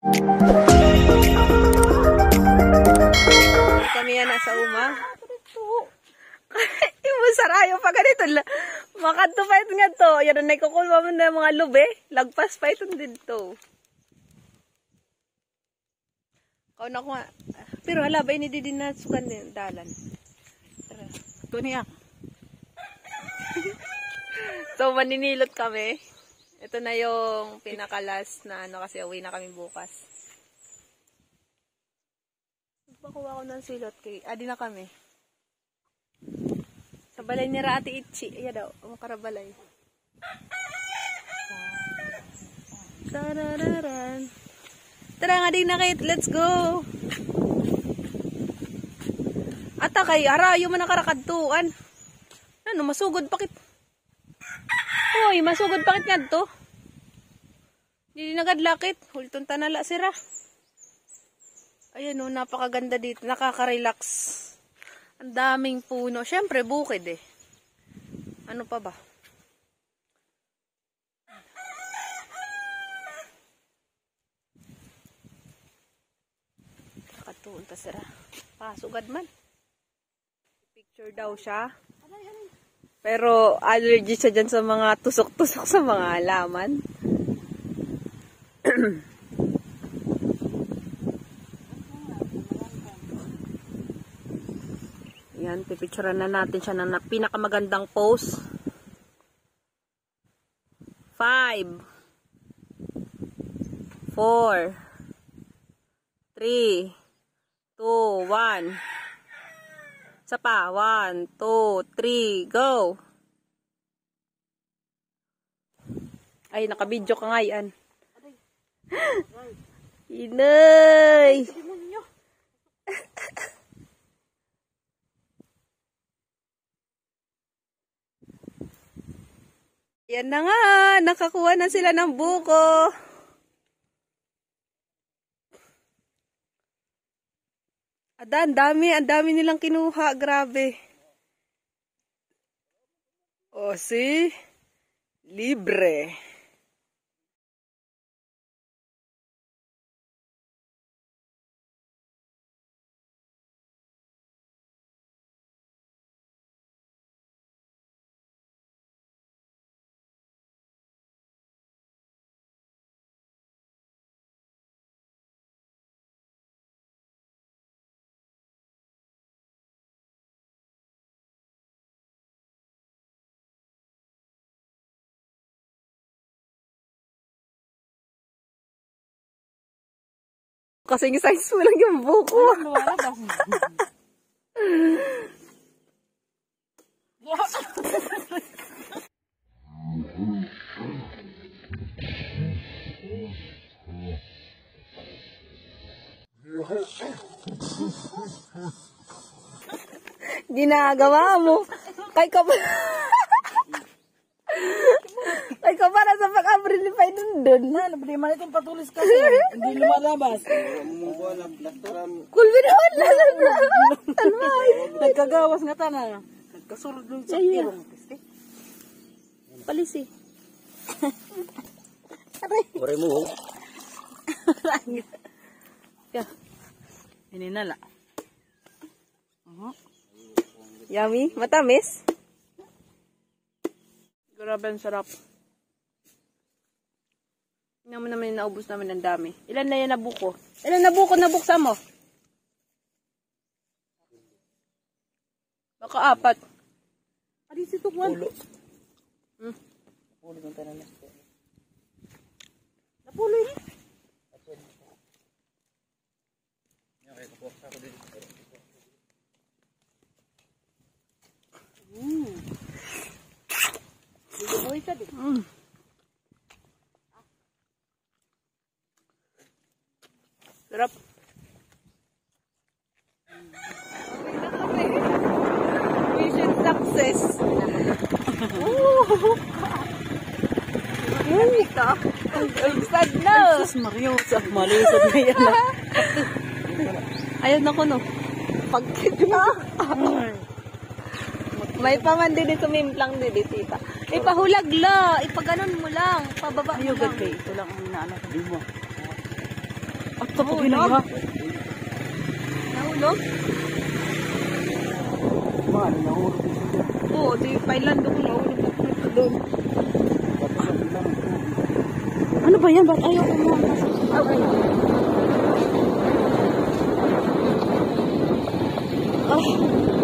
Kami yan nasa uma. Ibo sarayo pa ganito. Makadto pa ito nga to. Yan na nagkukulwa mo na mga lube. Lagpas pa ito dito. Kau na ko nga. Pero hala ba ini din na sukan din dalan. Ito niya. So maninilot kami. Ito na yung pinakalas na ano kasi uwi na kami bukas. Magpakuha ko ng silot kay adi na kami. Sa balay ni Ate Itchi. Ayan daw, ang karabalay. Tarararan. Tara nga din na kay, let's go. Ata kay arayo man nakarakadtuan. Ano, masugod pakit. Uy, masugod pakit nga to. Hindi nagadlakit. Hulton tanala sira. Ayan o, napakaganda dito. Nakaka-relax. Ang daming puno. Siyempre, bukid eh. Ano pa ba? Nakatuon ta sira. Pasugad man. Picture daw siya. Pero allergy siya dyan sa mga tusok-tusok sa mga halaman. Yan, pipicturean na natin siya ng pinakamagandang pose. 5 4 3 2 1. Isa pa. 1 2 3 go. Ay, nakabidyo ka nga yan. Inay! Yan na nga, nakakuha na sila ng buko. Ang dami nilang kinuha, grabe. O, si libre. Kasing size mo lang yung buko. Ginagawa mo. Kay ka pa. Kay ka para sa pag-abrilify dun. Di man itong patulis kasi. Hindi lumalabas. Kulbinawan lang na. Talmay. Nagkagawas nga tana. Nagkasulod dun sa pirong. Palisi. Ore mo. Yeah. Ininala. Yummy. Matamis. Grabe ang sarap. Tingnan mo naman yung naubos namin ang dami. Ilan na yan na buko? Ilan na buko na buksan mo? Baka 4. Adi si Tukwan. Pulo. Pulo kong tanan. Napulo yun. Buhay ka din. Sarap. Mission success. Ito. Ang sad na. Mario, sa malisod na yan. Ayun ako no. Pagkita. May paman din dito, mimplang din dito. Ipahulag la. Ipaganon mo lang. Pababa mo lang. Ito lang ang inaano ko. Kapag hinaga. Nahulog? Mahal, nahulog din siya. Oo, di pailan doon. Nahulog doon. Ano ba yan? Ba't ayaw ko mo? Ah.